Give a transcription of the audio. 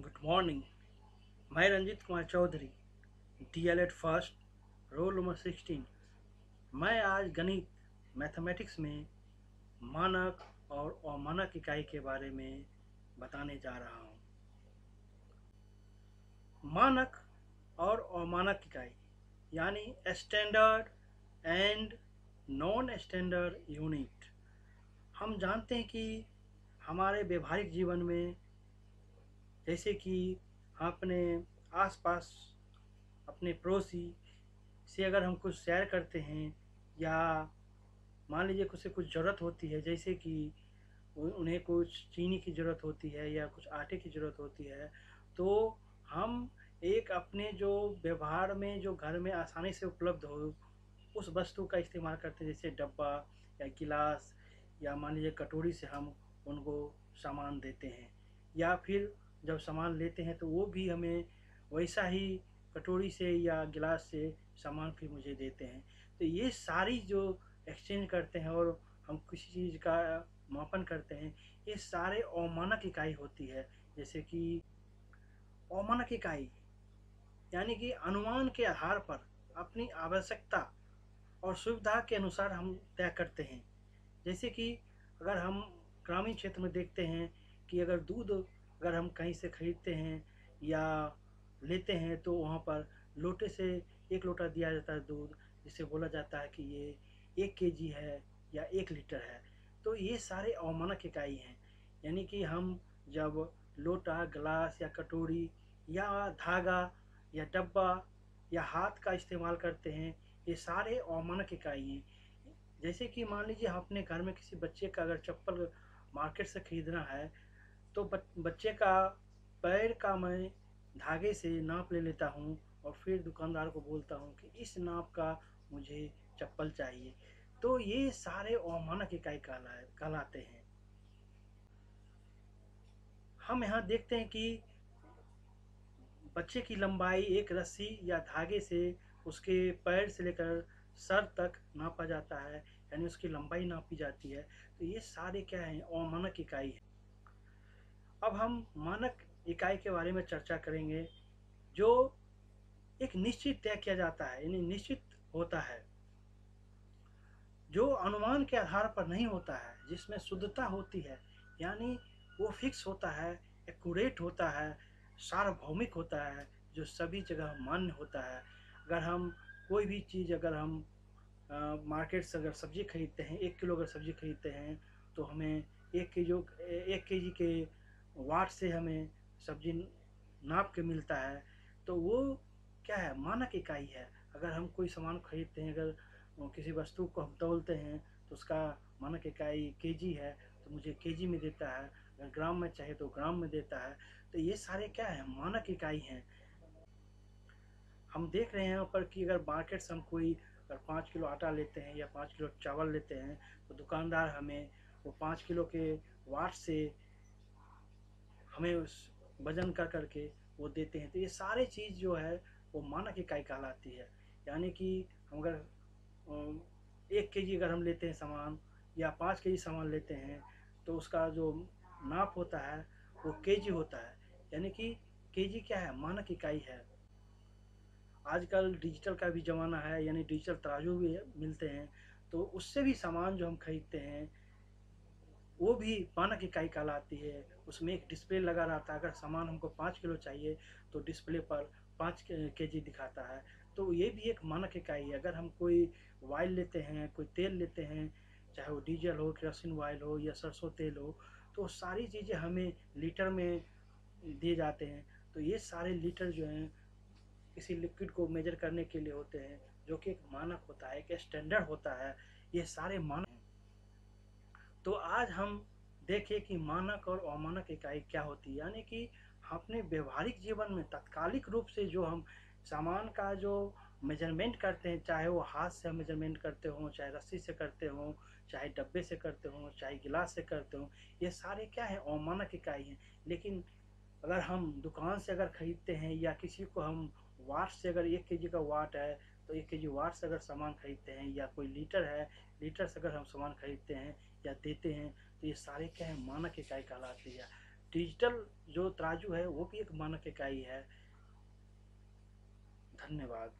Good morning. मैं Ranjit Kumar Chaudhary, DElEd first, roll number 16। मैं आज गणित मैथमेटिक्स में मानक और अमानक इकाई के बारे में बताने जा रहा हूँ। मानक और अमानक इकाई यानी standard and non standard unit. हम जानते हैं कि हमारे व्यवहारिक जीवन में, जैसे कि अपने आसपास अपने पड़ोसी से अगर हम कुछ शेयर करते हैं, या मान लीजिए कुछ से कुछ ज़रूरत होती है, जैसे कि उन्हें कुछ चीनी की ज़रूरत होती है या कुछ आटे की ज़रूरत होती है, तो हम एक अपने जो व्यवहार में जो घर में आसानी से उपलब्ध हो उस वस्तु का इस्तेमाल करते हैं, जैसे डब्बा या गिलास या मान लीजिए कटोरी से हम उनको सामान देते हैं। या फिर जब सामान लेते हैं तो वो भी हमें वैसा ही कटोरी से या गिलास से सामान फिर मुझे देते हैं। तो ये सारी जो एक्सचेंज करते हैं और हम किसी चीज़ का मापन करते हैं, ये सारे अवमानक इकाई होती है। जैसे कि अवमानक इकाई यानी कि अनुमान के आधार पर अपनी आवश्यकता और सुविधा के अनुसार हम तय करते हैं। जैसे कि अगर हम ग्रामीण क्षेत्र में देखते हैं कि अगर दूध अगर हम कहीं से खरीदते हैं या लेते हैं, तो वहाँ पर लोटे से 1 लोटा दिया जाता है दूध, जिसे बोला जाता है कि ये 1 केजी है या 1 लीटर है। तो ये सारे अवमानक इकाई हैं। यानी कि हम जब लोटा, गिलास या कटोरी या धागा या डब्बा या हाथ का इस्तेमाल करते हैं, ये सारे अवमानक इकाई हैं। जैसे कि मान लीजिए हम अपने घर में किसी बच्चे का अगर चप्पल मार्केट से खरीदना है, तो बच्चे का पैर का मैं धागे से नाप ले लेता हूँ और फिर दुकानदार को बोलता हूँ कि इस नाप का मुझे चप्पल चाहिए। तो ये सारे अवमानक इकाई कहलाते हैं। हम यहाँ देखते हैं कि बच्चे की लंबाई एक रस्सी या धागे से उसके पैर से लेकर सर तक नापा जाता है, यानी उसकी लंबाई नापी जाती है। तो ये सारे क्या हैं, अमानक इकाई है। अब हम मानक इकाई के बारे में चर्चा करेंगे, जो एक निश्चित तय किया जाता है, यानी निश्चित होता है, जो अनुमान के आधार पर नहीं होता है, जिसमें शुद्धता होती है, यानी वो फिक्स होता है, एक्यूरेट होता है, सार्वभौमिक होता है, जो सभी जगह मान्य होता है। अगर हम कोई भी चीज़ अगर हम मार्केट से अगर सब्जी खरीदते हैं, 1 किलो अगर सब्जी खरीदते हैं, तो हमें 1 केजी के वाट से हमें सब्जी नाप के मिलता है। तो वो क्या है, मानक इकाई है। अगर हम कोई सामान खरीदते हैं, अगर किसी वस्तु को हम तौलते हैं, तो उसका मानक इकाई केजी है, तो मुझे केजी में देता है। अगर ग्राम में चाहे तो ग्राम में देता है। तो ये सारे क्या है, मानक इकाई हैं। हम देख रहे हैं यहाँ पर कि अगर मार्केट से हम कोई अगर 5 किलो आटा लेते हैं या 5 किलो चावल लेते हैं, तो दुकानदार हमें वो 5 किलो के वाट से हमें उस वजन कर करके वो देते हैं। तो ये सारे चीज़ जो है वो मानक इकाई कहलाती है। यानी कि हम अगर 1 केजी अगर हम लेते हैं सामान या 5 केजी सामान लेते हैं, तो उसका जो नाप होता है वो केजी होता है। यानी कि केजी क्या है, मानक इकाई है। आजकल डिजिटल का भी ज़माना है, यानी डिजिटल तराजू भी मिलते हैं, तो उससे भी सामान जो हम खरीदते हैं वो भी मानक इकाई कहलाती है। उसमें एक डिस्प्ले लगा रहता है, अगर सामान हमको 5 किलो चाहिए तो डिस्प्ले पर 5 केजी दिखाता है। तो ये भी एक मानक इकाई है। अगर हम कोई ऑयल लेते हैं, कोई तेल लेते हैं, चाहे वो डीजल हो, केरोसिन ऑयल हो या सरसों तेल हो, तो सारी चीज़ें हमें लीटर में दिए जाते हैं। तो ये सारे लीटर जो हैं किसी लिक्विड को मेजर करने के लिए होते हैं, जो कि एक मानक होता है, एक स्टैंडर्ड होता है। ये सारे मानक हैं। तो आज हम देखें कि मानक और अमानक इकाई क्या होती है। यानी कि अपने व्यवहारिक जीवन में तात्कालिक रूप से जो हम सामान का जो मेजरमेंट करते हैं, चाहे वो हाथ से मेजरमेंट करते हों, चाहे रस्सी से करते हों, चाहे डब्बे से करते हों, चाहे गिलास से करते हों, ये सारे क्या हैं, अमानक इकाई हैं। लेकिन अगर हम दुकान से अगर खरीदते हैं या किसी को हम वाट से, अगर 1 केजी का वाट है तो 1 केजी वाट से अगर सामान खरीदते हैं, या कोई लीटर है, लीटर से अगर हम सामान खरीदते हैं या देते हैं, तो ये सारे क्या है, मानक इकाई कहलाती है। डिजिटल जो तराजू है वो भी एक मानक इकाई है। धन्यवाद।